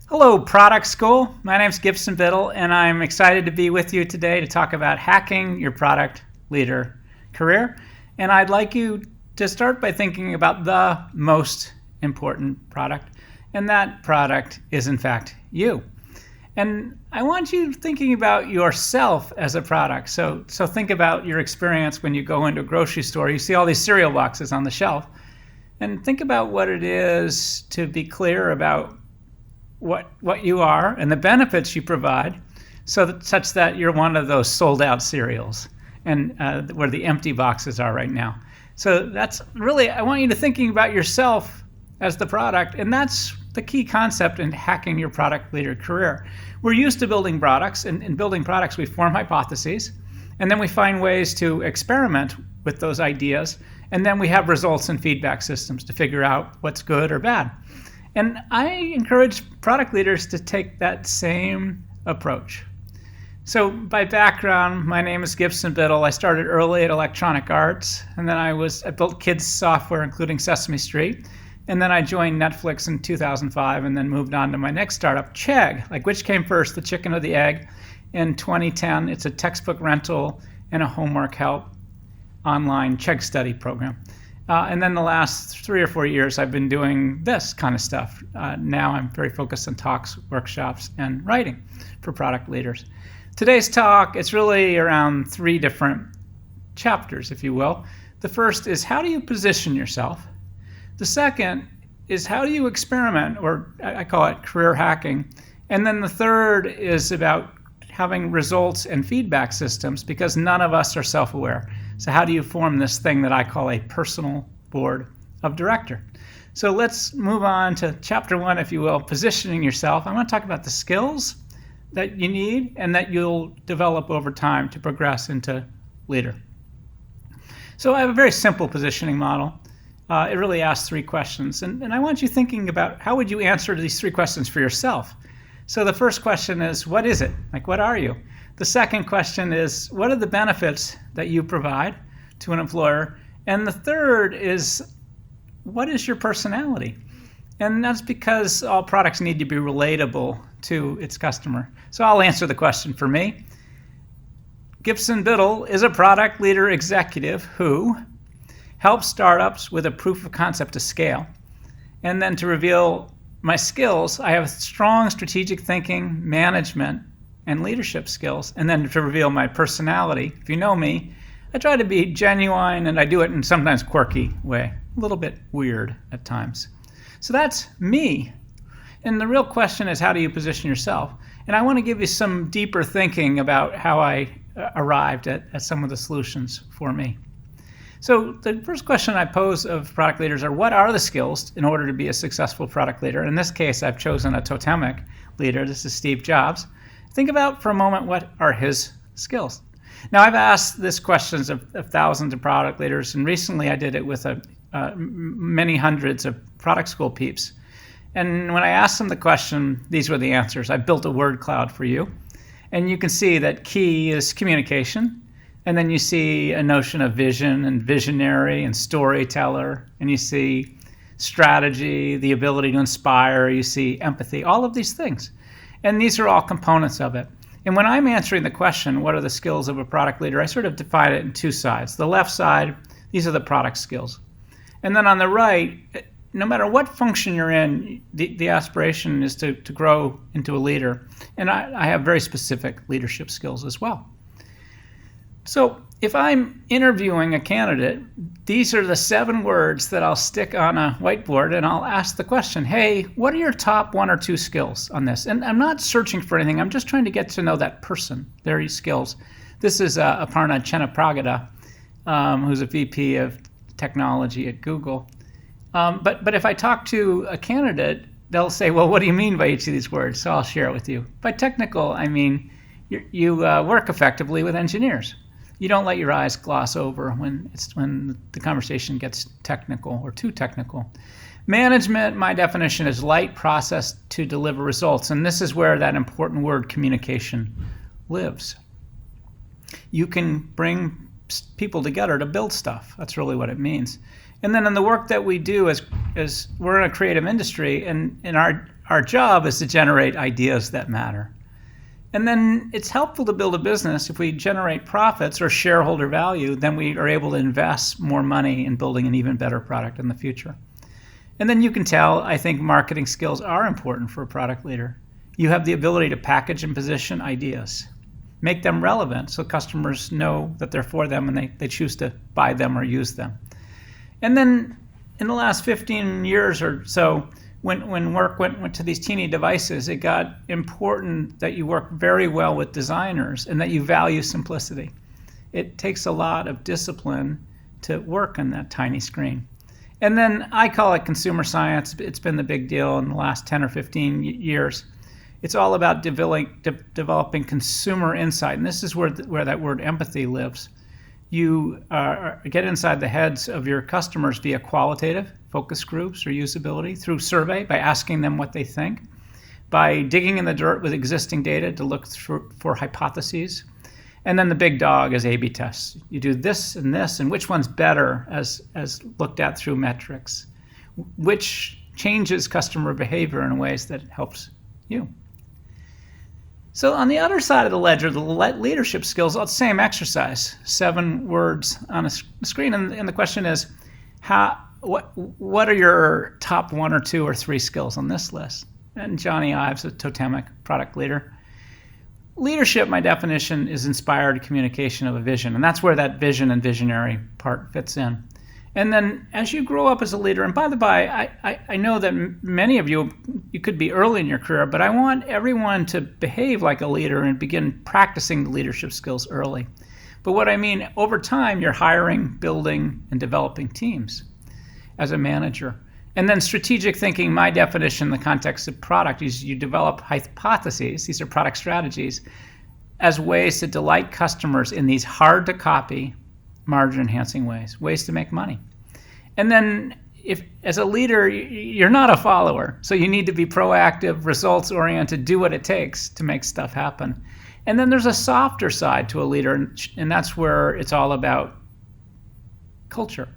Hello, Product School. My name's Gibson Biddle, and I'm excited to be with you today to talk about hacking your product leader career. And I'd like you to start by thinking about the most important product, and that product is, in fact, you. And I want you thinking about yourself as a product. So think about your experience when you go into a grocery store. You see all these cereal boxes on the shelf, and think about what it is to be clear about what you are and the benefits you provide, such that you're one of those sold out cereals and where the empty boxes are right now. So that's really, I want you to thinking about yourself as the product, and that's the key concept in hacking your product leader career. We're used to building products, and in building products we form hypotheses, and then we find ways to experiment with those ideas, and then we have results and feedback systems to figure out what's good or bad. And I encourage product leaders to take that same approach. So by background, my name is Gibson Biddle. I started early at Electronic Arts, and then I built kids software, including Sesame Street. And then I joined Netflix in 2005 and then moved on to my next startup, Chegg. Like, which came first, the chicken or the egg? In 2010, it's a textbook rental and a homework help online Chegg study program. And then the last 3 or 4 years, I've been doing this kind of stuff. Now I'm very focused on talks, workshops, and writing for product leaders. Today's talk, it's really around 3 different chapters, if you will. The first is, how do you position yourself? The second is, how do you experiment, or I call it career hacking? And then the third is about having results and feedback systems, because none of us are self-aware. So how do you form this thing that I call a personal board of director? So let's move on to chapter 1, if you will, positioning yourself. I want to talk about the skills that you need and that you'll develop over time to progress into leader. So I have a very simple positioning model. It really asks 3 questions. And I want you thinking about, how would you answer these 3 questions for yourself? So the first question is, what is it? Like, what are you? The second question is, what are the benefits that you provide to an employer? And the third is, what is your personality? And that's because all products need to be relatable to its customer. So I'll answer the question for me. Gibson Biddle is a product leader executive who helps startups with a proof of concept to scale. And then to reveal my skills, I have strong strategic thinking, management, and leadership skills. And then to reveal my personality, if you know me, I try to be genuine, and I do it in sometimes quirky way, a little bit weird at times. So that's me. And the real question is, how do you position yourself? And I want to give you some deeper thinking about how I arrived at some of the solutions for me. So the first question I pose of product leaders are, what are the skills in order to be a successful product leader? In this case, I've chosen a totemic leader. This is Steve Jobs. Think about for a moment, what are his skills? Now, I've asked this questions of thousands of product leaders, and recently I did it with many hundreds of product school peeps. And when I asked them the question, these were the answers. I built a word cloud for you. And you can see that key is communication. And then you see a notion of vision and visionary and storyteller. And you see strategy, the ability to inspire. You see empathy, all of these things. And these are all components of it. And when I'm answering the question, what are the skills of a product leader, I sort of divide it in 2 sides. The left side, these are the product skills. And then on the right, no matter what function you're in, the aspiration is to grow into a leader. And I have very specific leadership skills as well. So if I'm interviewing a candidate, these are the 7 words that I'll stick on a whiteboard, and I'll ask the question, hey, what are your top 1 or 2 skills on this? And I'm not searching for anything. I'm just trying to get to know that person, their skills. This is Aparna Chennapragada, who's a VP of technology at Google. But if I talk to a candidate, they'll say, well, what do you mean by each of these words? So I'll share it with you. By technical, I mean you work effectively with engineers. You don't let your eyes gloss over when the conversation gets technical or too technical. Management, my definition, is light process to deliver results. And this is where that important word communication lives. You can bring people together to build stuff. That's really what it means. And then in the work that we do, as we're in a creative industry, and our job is to generate ideas that matter. And then it's helpful to build a business if we generate profits or shareholder value, then we are able to invest more money in building an even better product in the future. And then you can tell, I think marketing skills are important for a product leader. You have the ability to package and position ideas, make them relevant so customers know that they're for them and they choose to buy them or use them. And then in the last 15 years or so, when work went to these teeny devices, it got important that you work very well with designers and that you value simplicity. It takes a lot of discipline to work on that tiny screen. And then I call it consumer science. It's been the big deal in the last 10 or 15 years. It's all about developing consumer insight. And this is where that word empathy lives. You get inside the heads of your customers via qualitative focus groups or usability, through survey, by asking them what they think, by digging in the dirt with existing data to look for hypotheses. And then the big dog is A/B tests. You do this, and which one's better as looked at through metrics, which changes customer behavior in ways that helps you. So on the other side of the ledger, the leadership skills, the same exercise, 7 words on a screen. And the question is, what are your top 1 or 2 or 3 skills on this list? And Johnny Ives, a totemic product leader. Leadership, my definition, is inspired communication of a vision. And that's where that vision and visionary part fits in. And then as you grow up as a leader, and by the by, I know that many of you could be early in your career, but I want everyone to behave like a leader and begin practicing the leadership skills early. But what I mean, over time, you're hiring, building, and developing teams as a manager. And then strategic thinking, my definition in the context of product, is you develop hypotheses, these are product strategies, as ways to delight customers in these hard-to-copy, margin-enhancing ways to make money. And then if, as a leader, you're not a follower, so you need to be proactive, results-oriented, do what it takes to make stuff happen. And then there's a softer side to a leader, and that's where it's all about culture.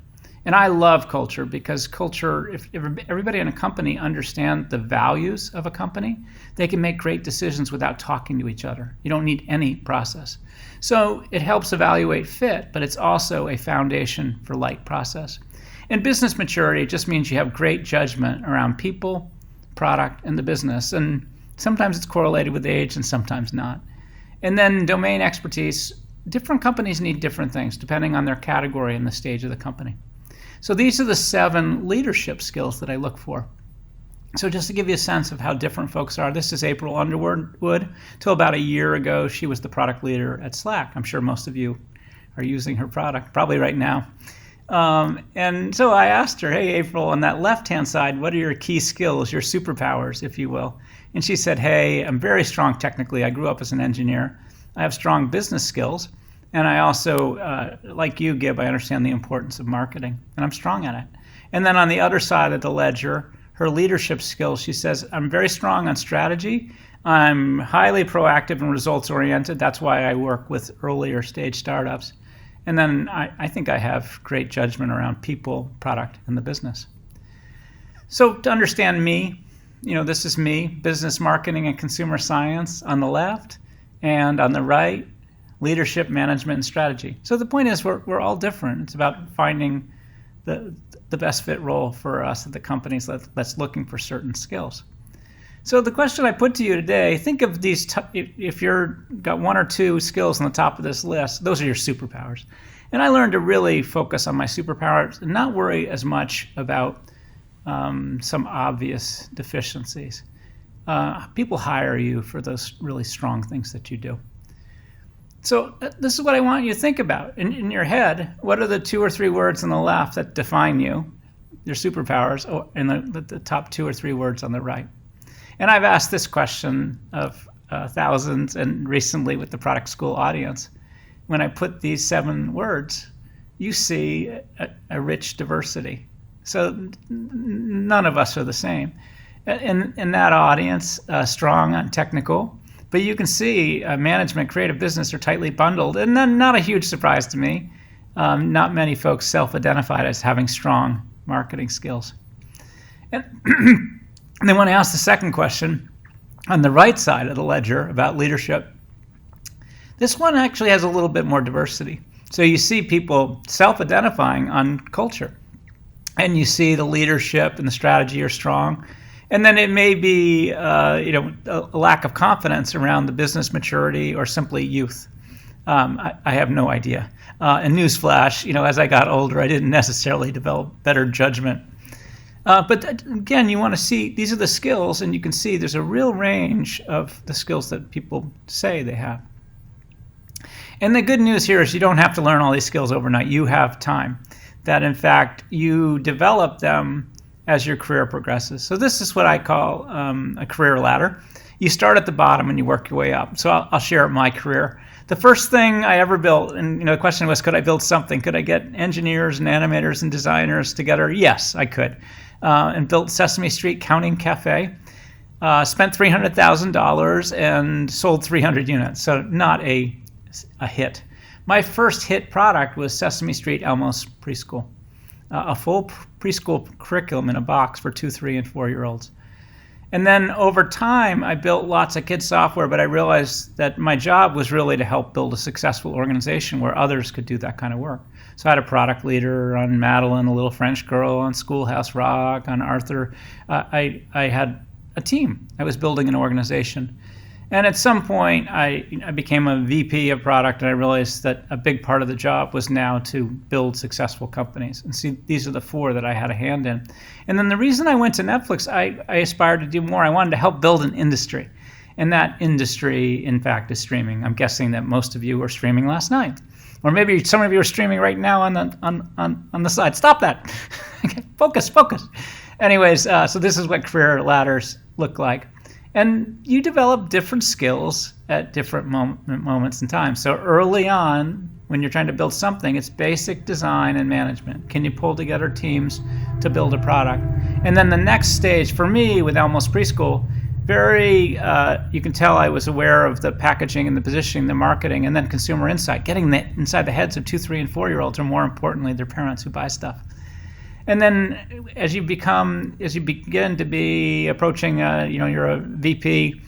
And I love culture because culture, if everybody in a company understands the values of a company, they can make great decisions without talking to each other. You don't need any process. So it helps evaluate fit, but it's also a foundation for light process. And business maturity just means you have great judgment around people, product, and the business. And sometimes it's correlated with age and sometimes not. And then domain expertise, different companies need different things depending on their category and the stage of the company. So these are the 7 leadership skills that I look for. So just to give you a sense of how different folks are, this is April Underwood. Till about a year ago, she was the product leader at Slack. I'm sure most of you are using her product, probably right now. And so I asked her, hey, April, on that left-hand side, what are your key skills, your superpowers, if you will? And she said, hey, I'm very strong technically. I grew up as an engineer. I have strong business skills. And I also, like you, Gib, I understand the importance of marketing, and I'm strong at it. And then on the other side of the ledger, her leadership skills, she says, I'm very strong on strategy. I'm highly proactive and results-oriented. That's why I work with earlier stage startups. And then I think I have great judgment around people, product, and the business. So to understand me, this is me, business, marketing, and consumer science on the left, and on the right, leadership, management, and strategy. So the point is we're all different. It's about finding the best fit role for us at the companies that's looking for certain skills. So the question I put to you today, think of these, if you're got 1 or 2 skills on the top of this list, those are your superpowers. And I learned to really focus on my superpowers and not worry as much about some obvious deficiencies. People hire you for those really strong things that you do. So this is what I want you to think about. In your head, what are the 2 or 3 words on the left that define you, your superpowers, and the top 2 or 3 words on the right? And I've asked this question of thousands, and recently with the product school audience. When I put these 7 words, you see a rich diversity. So none of us are the same. In that audience, strong on technical, but you can see management, creative business are tightly bundled, and then not a huge surprise to me. not many folks self-identified as having strong marketing skills. And then when I asked the second question, on the right side of the ledger about leadership, this one actually has a little bit more diversity. So you see people self-identifying on culture, and you see the leadership and the strategy are strong. And then it may be a lack of confidence around the business maturity or simply youth. I have no idea. And newsflash, as I got older, I didn't necessarily develop better judgment. But again, you want to see, these are the skills, and you can see there's a real range of the skills that people say they have. And the good news here is you don't have to learn all these skills overnight. You have time. That in fact, you develop them as your career progresses. So this is what I call a career ladder. You start at the bottom and you work your way up. So I'll share my career. The first thing I ever built, and the question was, could I build something? Could I get engineers and animators and designers together? Yes, I could. And built Sesame Street Counting Cafe. Spent $300,000 and sold 300 units. So not a hit. My first hit product was Sesame Street Elmo's Preschool. A full preschool curriculum in a box for 2, 3, and 4-year-olds. And then over time, I built lots of kids software, but I realized that my job was really to help build a successful organization where others could do that kind of work. So I had a product leader on Madeline, a little French girl, on Schoolhouse Rock, on Arthur. I had a team. I was building an organization. And at some point, I became a VP of product, and I realized that a big part of the job was now to build successful companies. And see, these are the 4 that I had a hand in. And then the reason I went to Netflix, I aspired to do more. I wanted to help build an industry. And that industry, in fact, is streaming. I'm guessing that most of you were streaming last night. Or maybe some of you are streaming right now on the side. Stop that. Okay, focus. Anyways, so this is what career ladders look like. And you develop different skills at different moments in time. So early on, when you're trying to build something, it's basic design and management. Can you pull together teams to build a product? And then the next stage, for me, with Elmo's Preschool, you can tell I was aware of the packaging and the positioning, the marketing, and then consumer insight. Getting inside the heads of 2, 3, and 4-year-olds, or more importantly, their parents who buy stuff. And then as you begin to be approaching, you're a VP,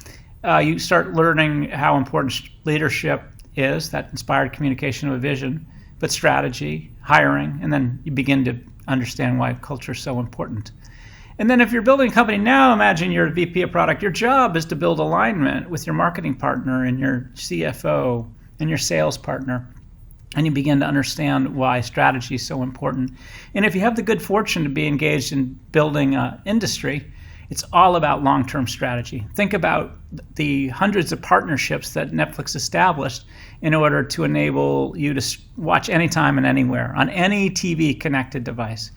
you start learning how important leadership is, that inspired communication of a vision, but strategy, hiring, and then you begin to understand why culture is so important. And then if you're building a company now, imagine you're a VP of product. Your job is to build alignment with your marketing partner and your CFO and your sales partner. And you begin to understand why strategy is so important. And if you have the good fortune to be engaged in building an industry, it's all about long-term strategy. Think about the hundreds of partnerships that Netflix established in order to enable you to watch anytime and anywhere on any TV-connected device.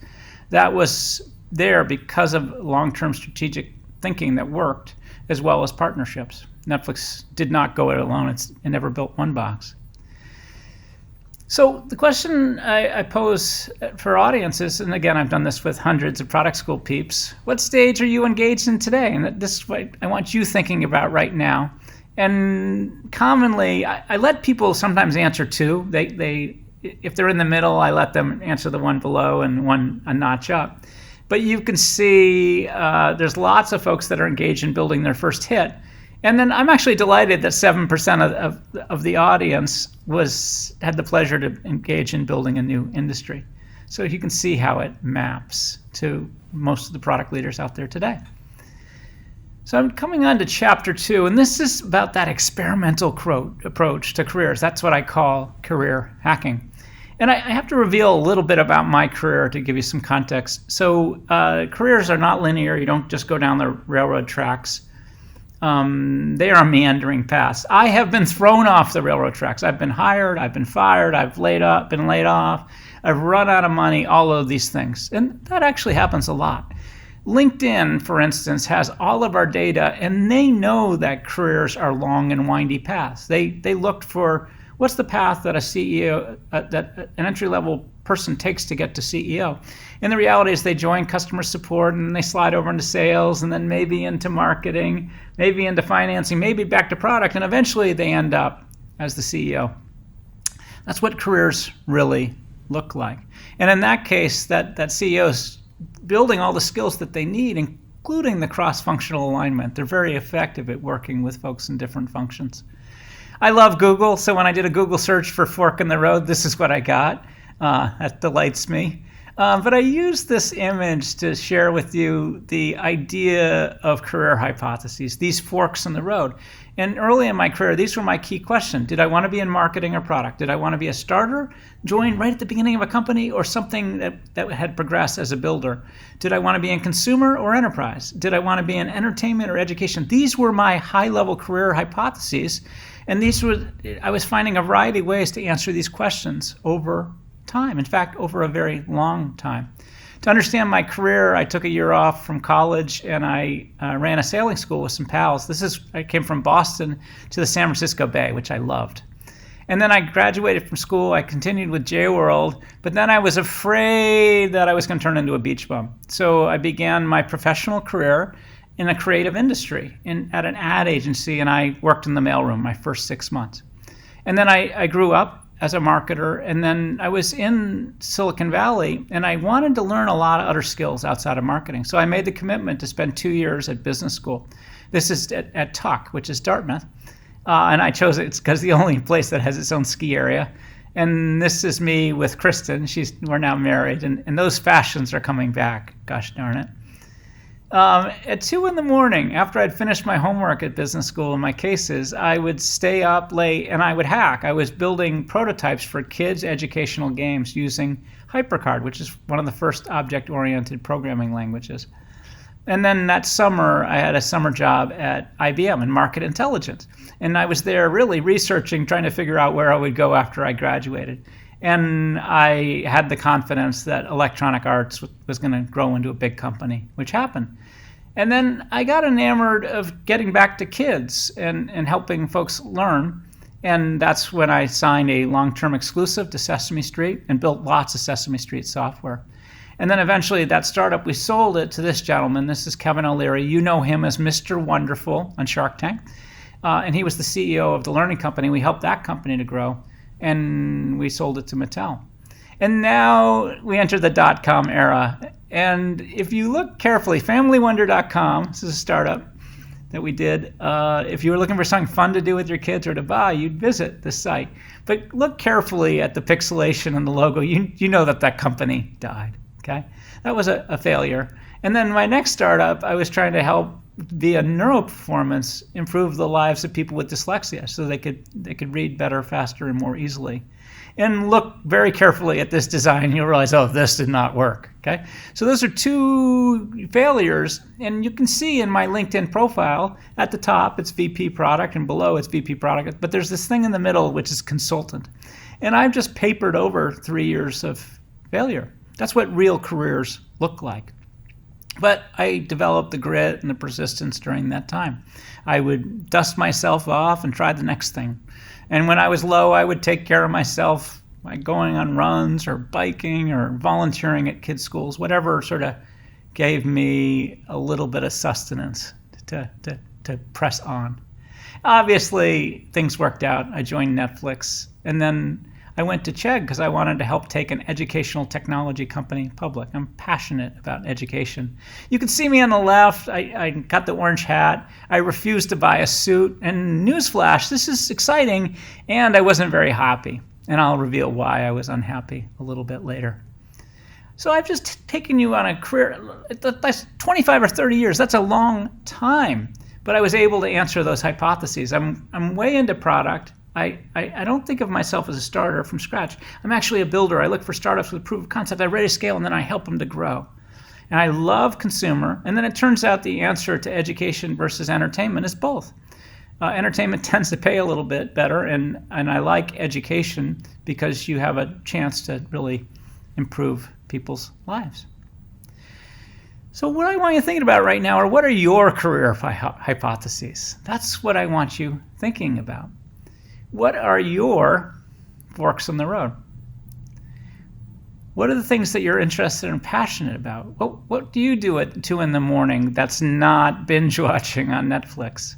That was there because of long-term strategic thinking that worked, as well as partnerships. Netflix did not go it alone. It never built one box. So the question I pose for audiences, and again, I've done this with hundreds of product school peeps, what stage are you engaged in today? And this is what I want you thinking about right now. And commonly, I let people sometimes answer 2. If they're in the middle, I let them answer the one below and one a notch up. But you can see there's lots of folks that are engaged in building their first hit. And then I'm actually delighted that 7% of the audience had the pleasure to engage in building a new industry. So you can see how it maps to most of the product leaders out there today. So I'm coming on to chapter 2, and this is about that experimental approach to careers. That's what I call career hacking. And I have to reveal a little bit about my career to give you some context. So careers are not linear. You don't just go down the railroad tracks. They are meandering paths. I have been thrown off the railroad tracks. I've been hired, I've been fired, I've been laid off, I've run out of money, all of these things. And that actually happens a lot. LinkedIn, for instance, has all of our data, and they know that careers are long and windy paths. They looked for what's the path that a CEO, that an entry-level person takes to get to CEO. And the reality is they join customer support and they slide over into sales and then maybe into marketing, maybe into financing, maybe back to product, and eventually they end up as the CEO. That's what careers really look like? And in that case, that CEO's building all the skills that they need, including the cross-functional alignment. They're very effective at working with folks in different functions. I love Google, so when I did a Google search for fork in the road, this is what I got. That delights me. But I use this image to share with you the idea of career hypotheses, these forks in the road. And early in my career, these were my key questions. Did I want to be in marketing or product? Did I want to be a starter, join right at the beginning of a company, or something that had progressed as a builder? Did I want to be in consumer or enterprise? Did I want to be in entertainment or education? These were my high-level career hypotheses. And I was finding a variety of ways to answer these questions over time. In fact, over a very long time. To understand my career, I took a year off from college and I ran a sailing school with some pals. I came from Boston to the San Francisco Bay, which I loved. And then I graduated from school. I continued with J-World, but then I was afraid that I was going to turn into a beach bum. So I began my professional career in a creative industry at an ad agency, and I worked in the mailroom my first 6 months. And then I grew up as a marketer, and then I was in Silicon Valley, and I wanted to learn a lot of other skills outside of marketing. So I made the commitment to spend 2 years at business school. This is at Tuck, which is Dartmouth, and I chose it because it's the only place that has its own ski area. And this is me with Kristen. We're now married, and those fashions are coming back. Gosh darn it. At 2 a.m, after I'd finished my homework at business school and my cases, I would stay up late and I would hack. I was building prototypes for kids' educational games using HyperCard, which is one of the first object-oriented programming languages. And then that summer, I had a summer job at IBM in market intelligence. And I was there really researching, trying to figure out where I would go after I graduated. And I had the confidence that Electronic Arts was going to grow into a big company, which happened. And then I got enamored of getting back to kids and helping folks learn. And that's when I signed a long-term exclusive to Sesame Street and built lots of Sesame Street software. And then eventually that startup, we sold it to this gentleman. This is Kevin O'Leary. You know him as Mr. Wonderful on Shark Tank. And he was the CEO of the Learning Company. We helped that company to grow. And we sold it to Mattel. And now we enter the dot-com era. And if you look carefully, familywonder.com, this is a startup that we did. If you were looking for something fun to do with your kids or to buy, you'd visit this site. But look carefully at the pixelation and the logo. You know that company died, okay? That was a failure. And then my next startup, I was trying to help via neuroperformance improve the lives of people with dyslexia so they could read better, faster, and more easily. And look very carefully at this design, you'll realize, oh, this did not work, okay? So those are 2 failures, and you can see in my LinkedIn profile, at the top it's VP product, and below it's VP product, but there's this thing in the middle which is consultant. And I've just papered over 3 years of failure. That's what real careers look like. But I developed the grit and the persistence during that time. I would dust myself off and try the next thing. And when I was low, I would take care of myself by going on runs or biking or volunteering at kids' schools, whatever sort of gave me a little bit of sustenance to press on. Obviously, things worked out. I joined Netflix, and then I went to Chegg because I wanted to help take an educational technology company public. I'm passionate about education. You can see me on the left. I got the orange hat. I refused to buy a suit. And newsflash, this is exciting, and I wasn't very happy. And I'll reveal why I was unhappy a little bit later. So I've just taken you on a career. That's 25 or 30 years. That's a long time. But I was able to answer those hypotheses. I'm way into product. I don't think of myself as a starter from scratch. I'm actually a builder. I look for startups with proof of concept. I'm ready to scale, and then I help them to grow. And I love consumer. And then it turns out the answer to education versus entertainment is both. Entertainment tends to pay a little bit better, and I like education because you have a chance to really improve people's lives. So what I want you thinking about right now are what are your career hypotheses? That's what I want you thinking about. What are your forks in the road? What are the things that you're interested and passionate about? What do you do at 2 a.m. that's not binge watching on Netflix?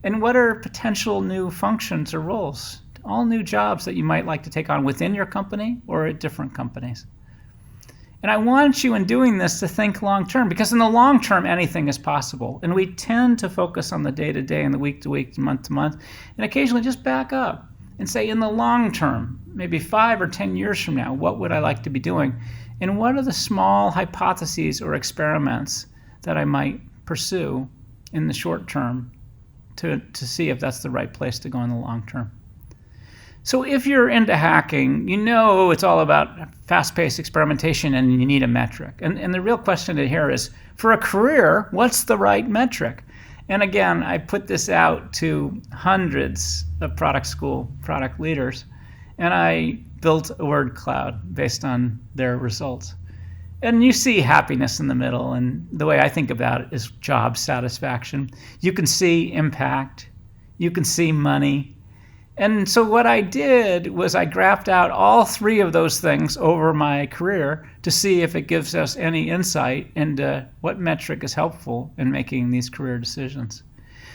And what are potential new functions or roles all new jobs that you might like to take on within your company or at different companies. And I want you in doing this to think long term, because in the long term, anything is possible. And we tend to focus on the day to day and the week to week, month to month, and occasionally just back up and say, in the long term, maybe 5 or 10 years from now, what would I like to be doing? And what are the small hypotheses or experiments that I might pursue in the short term to see if that's the right place to go in the long term? So if you're into hacking, you know it's all about fast-paced experimentation and you need a metric. And the real question here is, for a career, what's the right metric? And again, I put this out to hundreds of product school product leaders, and I built a word cloud based on their results. And you see happiness in the middle, and the way I think about it is job satisfaction. You can see impact, you can see money. And so what I did was I graphed out all 3 of those things over my career to see if it gives us any insight into what metric is helpful in making these career decisions.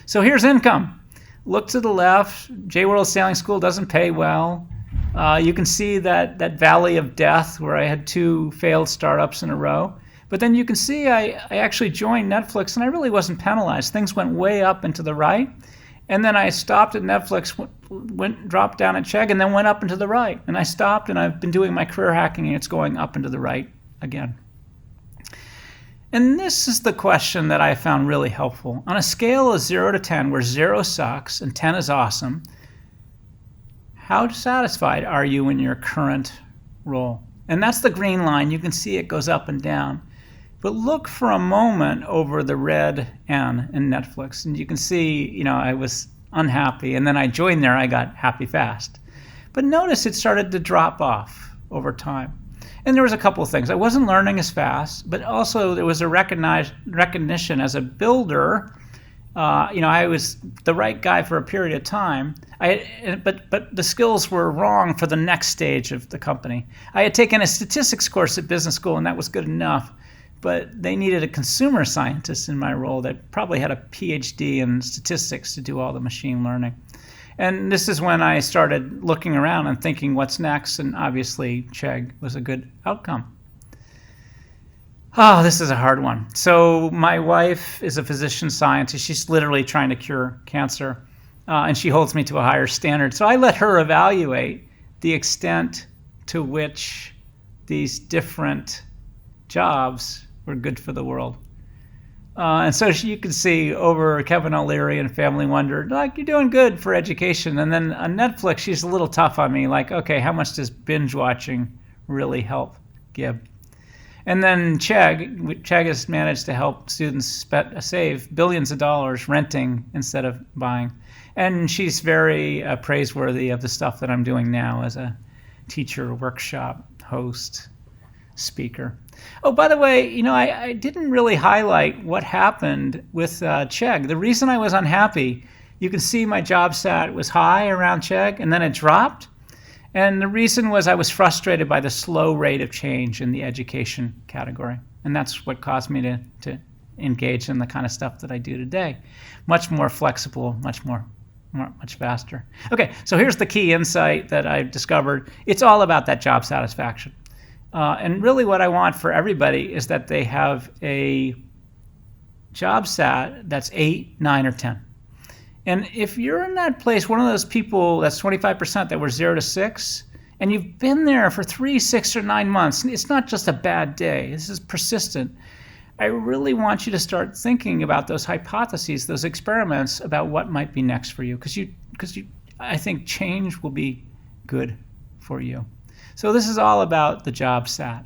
So here's income. Look to the left. J-World Sailing School doesn't pay well. You can see that valley of death where I had 2 failed startups in a row. But then you can see I actually joined Netflix, and I really wasn't penalized. Things went way up and to the right. And then I stopped at Netflix, dropped down at Chegg, and then went up and to the right. And I stopped, and I've been doing my career hacking, and it's going up and to the right again. And this is the question that I found really helpful. On a scale of 0 to 10, where 0 sucks and 10 is awesome, how satisfied are you in your current role? And that's the green line. You can see it goes up and down. But look for a moment over the red N in Netflix, and you can see, I was unhappy, and then I joined there, I got happy fast. But notice it started to drop off over time. And there was a couple of things. I wasn't learning as fast, but also there was a recognition as a builder. I was the right guy for a period of time. But the skills were wrong for the next stage of the company. I had taken a statistics course at business school, and that was good enough. But they needed a consumer scientist in my role that probably had a PhD in statistics to do all the machine learning. And this is when I started looking around and thinking, what's next? And obviously, Chegg was a good outcome. Oh, this is a hard one. So my wife is a physician scientist. She's literally trying to cure cancer, and she holds me to a higher standard. So I let her evaluate the extent to which these different jobs were good for the world. And so you can see over Kevin O'Leary and Family Wonder, you're doing good for education. And then on Netflix, she's a little tough on me, okay, how much does binge watching really help Gib? And then Chegg has managed to help students save billions of dollars renting instead of buying. And she's very praiseworthy of the stuff that I'm doing now as a teacher, workshop, host, speaker. Oh, by the way, I didn't really highlight what happened with Chegg. The reason I was unhappy, you can see my job sat was high around Chegg, and then it dropped. And the reason was I was frustrated by the slow rate of change in the education category. And that's what caused me to engage in the kind of stuff that I do today. Much more flexible, much faster. Okay, so here's the key insight that I've discovered. It's all about that job satisfaction. And really what I want for everybody is that they have a job sat that's 8, 9, or 10. And if you're in that place, one of those people, that's 25% that were 0 to 6, and you've been there for 3, 6, or 9 months, it's not just a bad day. This is persistent. I really want you to start thinking about those hypotheses, those experiments about what might be next for you, because I think change will be good for you. So this is all about the job sat.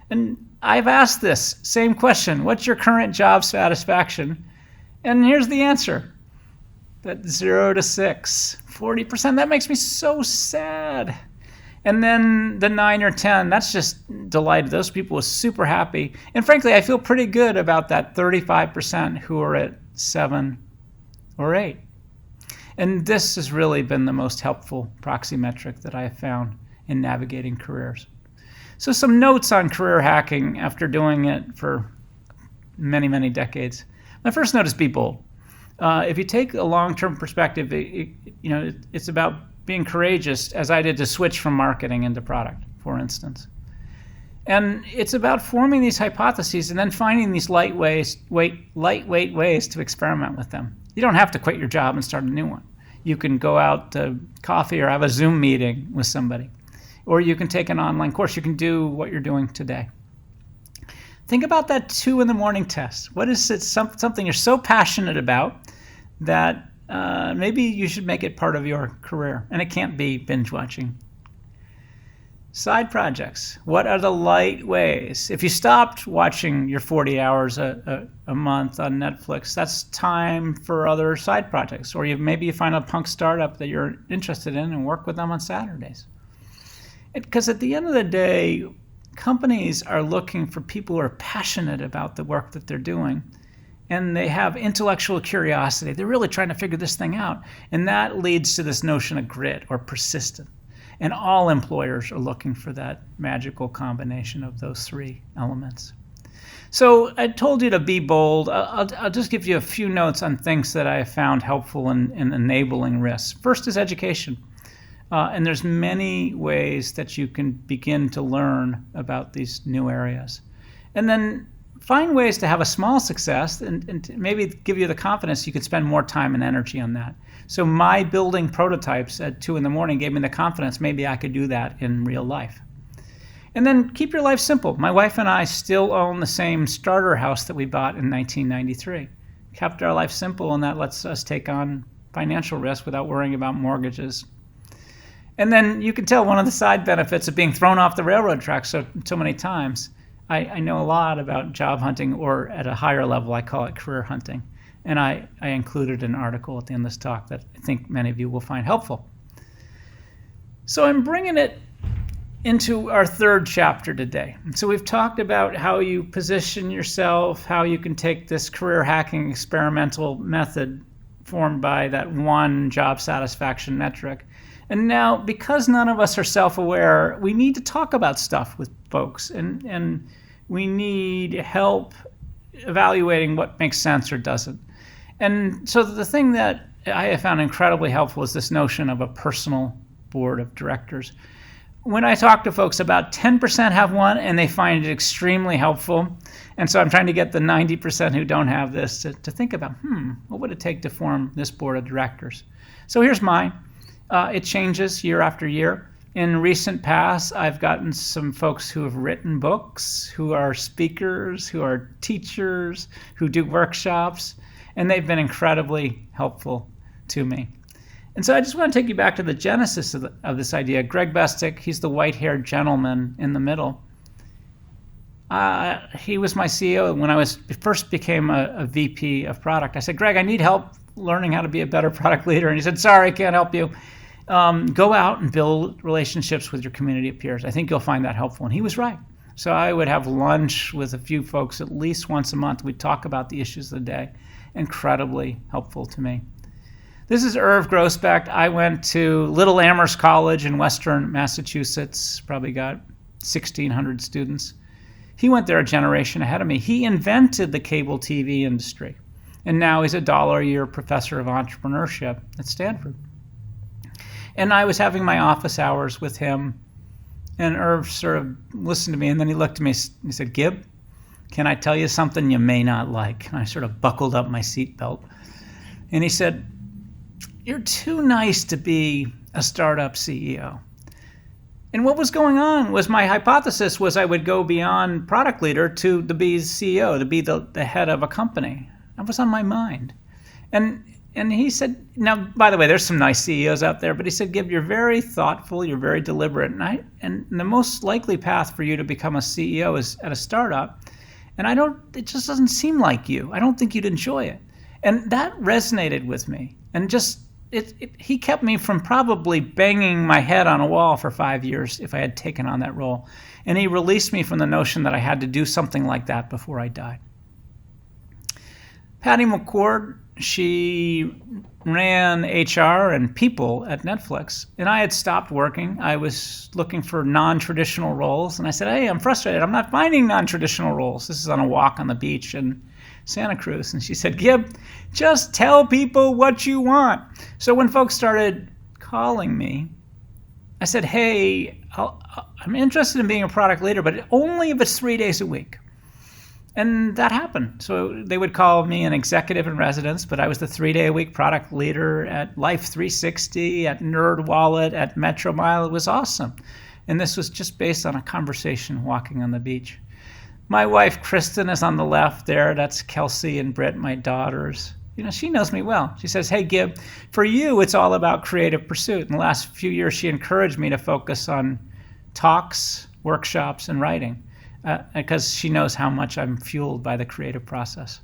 And I've asked this same question, what's your current job satisfaction? And here's the answer. That 0 to 6, 40%, that makes me so sad. And then the 9 or 10, that's just delighted. Those people are super happy. And frankly, I feel pretty good about that 35% who are at 7 or 8. And this has really been the most helpful proxy metric that I have found in navigating careers. So some notes on career hacking after doing it for many, many decades. My first note is be bold. If you take a long-term perspective, it's about being courageous, as I did, to switch from marketing into product, for instance. And it's about forming these hypotheses and then finding these lightweight ways to experiment with them. You don't have to quit your job and start a new one. You can go out to coffee or have a Zoom meeting with somebody. Or you can take an online course. You can do what you're doing today. Think about that 2 a.m. test. What is it, something you're so passionate about that maybe you should make it part of your career? And it can't be binge watching. Side projects. What are the light ways? If you stopped watching your 40 hours a month on Netflix, that's time for other side projects. Or maybe you find a punk startup that you're interested in and work with them on Saturdays. Because at the end of the day, companies are looking for people who are passionate about the work that they're doing. And they have intellectual curiosity. They're really trying to figure this thing out. And that leads to this notion of grit or persistence. And all employers are looking for that magical combination of those 3 elements. So I told you to be bold. I'll just give you a few notes on things that I have found helpful in enabling risks. First is education. And there's many ways that you can begin to learn about these new areas. And then find ways to have a small success and maybe give you the confidence you could spend more time and energy on that. So my building prototypes at 2 a.m. gave me the confidence maybe I could do that in real life. And then keep your life simple. My wife and I still own the same starter house that we bought in 1993. Kept our life simple, and that lets us take on financial risk without worrying about mortgages. And then you can tell one of the side benefits of being thrown off the railroad tracks so many times. I know a lot about job hunting, or at a higher level, I call it career hunting. And I included an article at the end of this talk that I think many of you will find helpful. So I'm bringing it into our 3rd chapter today. So we've talked about how you position yourself, how you can take this career hacking experimental method formed by that one job satisfaction metric. And now, because none of us are self-aware, we need to talk about stuff with folks, and we need help evaluating what makes sense or doesn't. And so the thing that I have found incredibly helpful is this notion of a personal board of directors. When I talk to folks, about 10% have one, and they find it extremely helpful. And so I'm trying to get the 90% who don't have this to think about, what would it take to form this board of directors? So here's mine. It changes year after year. In recent past, I've gotten some folks who have written books, who are speakers, who are teachers, who do workshops, and they've been incredibly helpful to me. And so I just want to take you back to the genesis of this idea. Greg Bestick, he's the white-haired gentleman in the middle. He was my CEO when I first became a VP of product. I said, Greg, I need help learning how to be a better product leader. And he said, sorry, can't help you. Go out and build relationships with your community of peers. I think you'll find that helpful. And he was right. So I would have lunch with a few folks at least once a month. We'd talk about the issues of the day. Incredibly helpful to me. This is Irv Grossbeck. I went to Little Amherst College in Western Massachusetts, probably got 1,600 students. He went there a generation ahead of me. He invented the cable TV industry. And now he's a $1 a year professor of entrepreneurship at Stanford. And I was having my office hours with him, and Irv sort of listened to me, and then he looked at me and he said, Gib, can I tell you something you may not like? And I sort of buckled up my seatbelt. And he said, you're too nice to be a startup CEO. And what was going on was my hypothesis was I would go beyond product leader to be CEO, to be the head of a company. That was on my mind. And he said, now, by the way, there's some nice CEOs out there, but he said, Gib, you're very thoughtful, you're very deliberate, and the most likely path for you to become a CEO is at a startup. And it just doesn't seem like you. I don't think you'd enjoy it. And that resonated with me. And he kept me from probably banging my head on a wall for 5 years if I had taken on that role. And he released me from the notion that I had to do something like that before I died. Patty McCord, she ran HR and people at Netflix, and I had stopped working. I was looking for non-traditional roles, and I said, hey, I'm frustrated. I'm not finding non-traditional roles. This is on a walk on the beach in Santa Cruz. And she said, Gib, just tell people what you want. So when folks started calling me. I said, hey, I'm interested in being a product leader, but only if it's 3 days a week. And that happened. So they would call me an executive in residence, but I was the 3-day-a-week product leader at Life 360, at NerdWallet, at MetroMile. It was awesome. And this was just based on a conversation walking on the beach. My wife, Kristen, is on the left there. That's Kelsey and Britt, my daughters. She knows me well. She says, hey, Gib, for you, it's all about creative pursuit. In the last few years, she encouraged me to focus on talks, workshops, and writing because she knows how much I'm fueled by the creative process.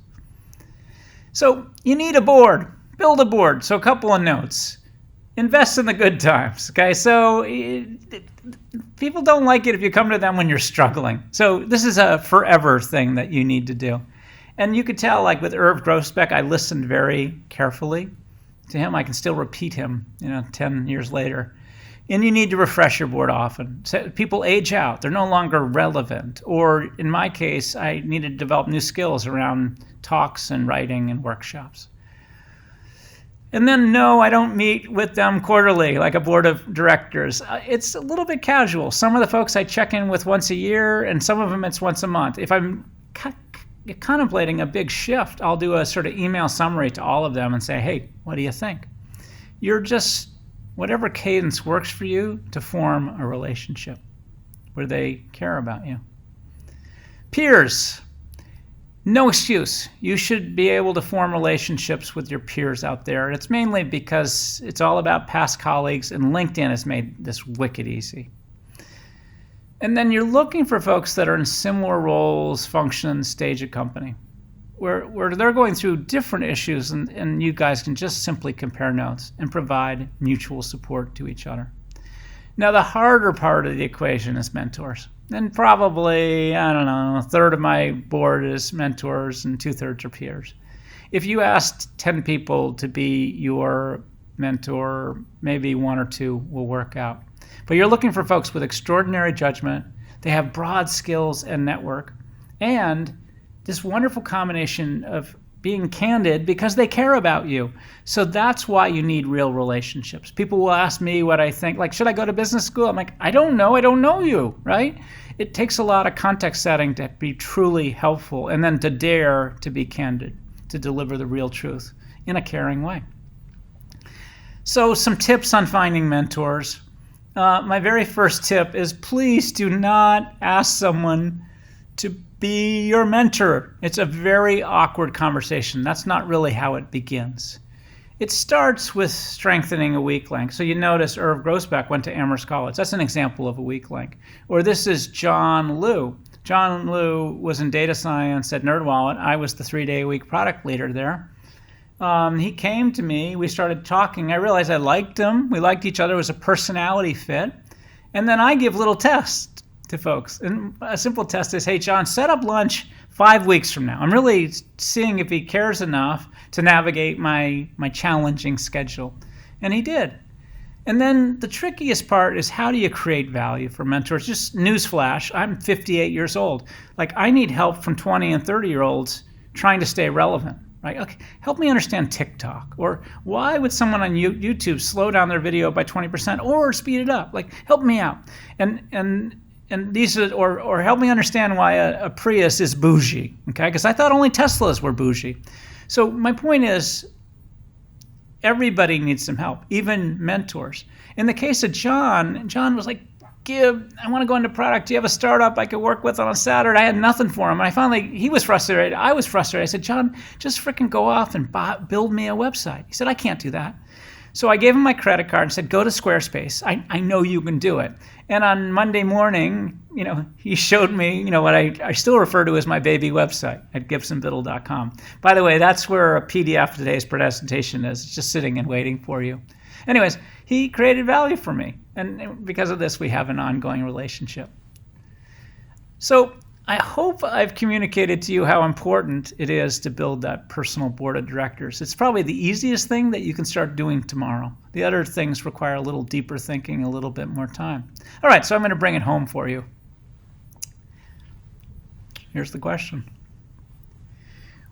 So you need a board. Build a board. So a couple of notes. Invest in the good times. Okay, so people don't like it if you come to them when you're struggling. So this is a forever thing that you need to do. And you could tell, like with Irv Grousbeck, I listened very carefully to him. I can still repeat him, 10 years later. And you need to refresh your board often. So people age out. They're no longer relevant. Or in my case, I needed to develop new skills around talks and writing and workshops. And then, no, I don't meet with them quarterly like a board of directors. It's a little bit casual. Some of the folks I check in with once a year, and some of them it's once a month. If I'm contemplating a big shift, I'll do a sort of email summary to all of them and say, hey, what do you think? You're just, whatever cadence works for you to form a relationship where they care about you. Peers. No excuse. You should be able to form relationships with your peers out there. And it's mainly because it's all about past colleagues, and LinkedIn has made this wicked easy. And then you're looking for folks that are in similar roles, function, stage of company, where they're going through different issues, and you guys can just simply compare notes and provide mutual support to each other. Now, the harder part of the equation is mentors. And probably, a third of my board is mentors and 2/3 are peers. If you asked 10 people to be your mentor, maybe 1 or 2 will work out. But you're looking for folks with extraordinary judgment. They have broad skills and network, and this wonderful combination of being candid because they care about you. So that's why you need real relationships. People will ask me what I think, like, should I go to business school? I'm like, I don't know you, right? It takes a lot of context setting to be truly helpful, and then to dare to be candid, to deliver the real truth in a caring way. So some tips on finding mentors. My very first tip is please do not ask someone to be your mentor. It's a very awkward conversation. That's not really how it begins. It starts with strengthening a weak link. So you notice Irv Grousbeck went to Amherst College. That's an example of a weak link. Or this is John Liu. John Liu was in data science at NerdWallet. I was the 3-day-a-week product leader there. He came to me. We started talking. I realized I liked him. We liked each other. It was a personality fit. And then I give little tests to folks. And a simple test is, hey, John, set up lunch 5 weeks from now. I'm really seeing if he cares enough to navigate my challenging schedule. And he did. And then the trickiest part is, how do you create value for mentors? Just newsflash, I'm 58 years old. Like, I need help from 20 and 30-year-olds trying to stay relevant. Right? Okay, help me understand TikTok. Or why would someone on YouTube slow down their video by 20% or speed it up? Like, help me out. And these are, or help me understand why a Prius is bougie. Okay, because I thought only Teslas were bougie. So my point is, everybody needs some help, even mentors. In the case of John was like, Gib, I want to go into product. Do you have a startup I could work with on a Saturday? I had nothing for him. And he was frustrated. I was frustrated. I said, John, just freaking go off and build me a website. He said, I can't do that. So I gave him my credit card and said, go to Squarespace. I know you can do it. And on Monday morning, he showed me, what I still refer to as my baby website at gibsonbiddle.com. By the way, that's where a PDF of today's presentation is. It's just sitting and waiting for you. Anyways, he created value for me. And because of this, we have an ongoing relationship. So I hope I've communicated to you how important it is to build that personal board of directors. It's probably the easiest thing that you can start doing tomorrow. The other things require a little deeper thinking, a little bit more time. All right, so I'm going to bring it home for you. Here's the question.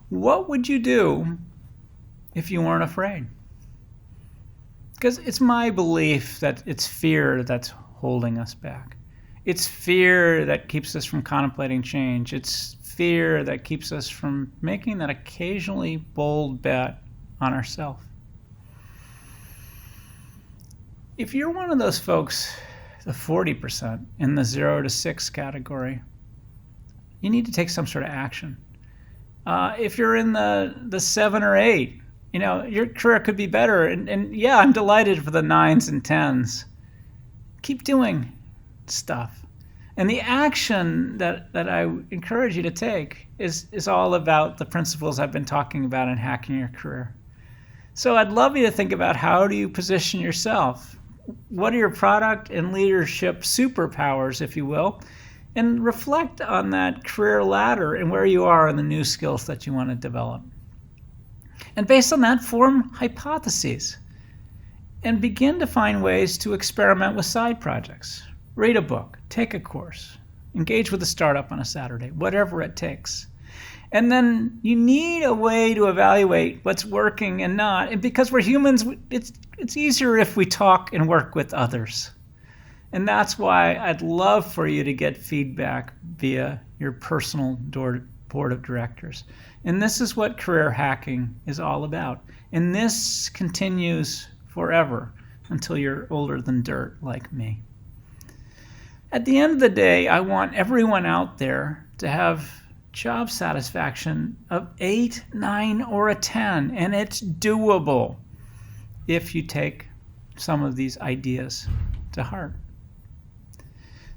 What would you do if you weren't afraid? Because it's my belief that it's fear that's holding us back. It's fear that keeps us from contemplating change. It's fear that keeps us from making that occasionally bold bet on ourselves. If you're one of those folks, the 40% in the 0 to 6 category, you need to take some sort of action. If you're in the 7 or 8, your career could be better. And yeah, I'm delighted for the 9s and 10s. Keep doing stuff. And the action that I encourage you to take is all about the principles I've been talking about in hacking your career. So I'd love you to think about, how do you position yourself? What are your product and leadership superpowers, if you will? And reflect on that career ladder and where you are in the new skills that you want to develop. And based on that, form hypotheses and begin to find ways to experiment with side projects. Read a book, take a course, engage with a startup on a Saturday, whatever it takes. And then you need a way to evaluate what's working and not. And because we're humans, it's easier if we talk and work with others. And that's why I'd love for you to get feedback via your personal board of directors. And this is what career hacking is all about. And this continues forever until you're older than dirt like me. At the end of the day, I want everyone out there to have job satisfaction of 8, 9, or a 10. And it's doable if you take some of these ideas to heart.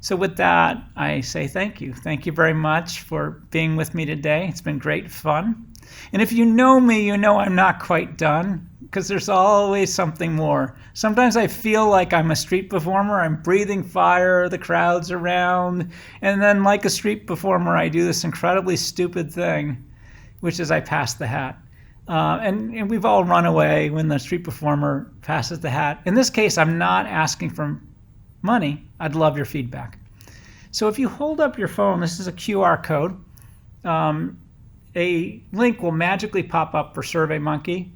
So with that, I say thank you. Thank you very much for being with me today. It's been great fun. And if you know me, you know I'm not quite done, because there's always something more. Sometimes I feel like I'm a street performer. I'm breathing fire, the crowd's around, and then like a street performer, I do this incredibly stupid thing, which is I pass the hat. And we've all run away when the street performer passes the hat. In this case, I'm not asking for money. I'd love your feedback. So if you hold up your phone, this is a QR code. A link will magically pop up for SurveyMonkey.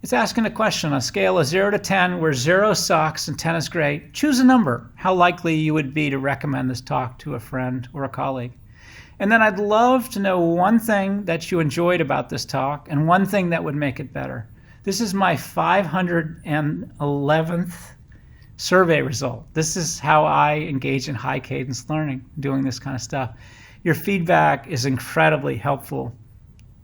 It's asking a question on a scale of 0 to 10, where 0 sucks and 10 is great. Choose a number, how likely you would be to recommend this talk to a friend or a colleague. And then I'd love to know one thing that you enjoyed about this talk and one thing that would make it better. This is my 511th survey result. This is how I engage in high cadence learning, doing this kind of stuff. Your feedback is incredibly helpful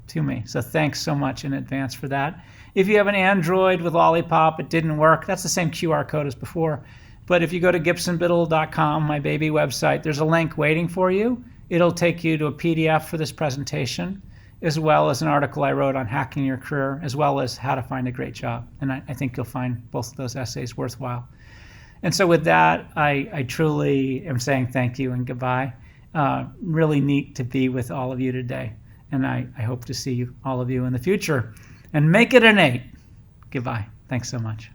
to me. So thanks so much in advance for that. If you have an Android with Lollipop, it didn't work. That's the same QR code as before. But if you go to gibsonbiddle.com, my baby website, there's a link waiting for you. It'll take you to a PDF for this presentation, as well as an article I wrote on hacking your career, as well as how to find a great job. And I think you'll find both of those essays worthwhile. And so with that, I truly am saying thank you and goodbye. Really neat to be with all of you today. And I hope to see all of you in the future. And make it an 8. Goodbye. Thanks so much.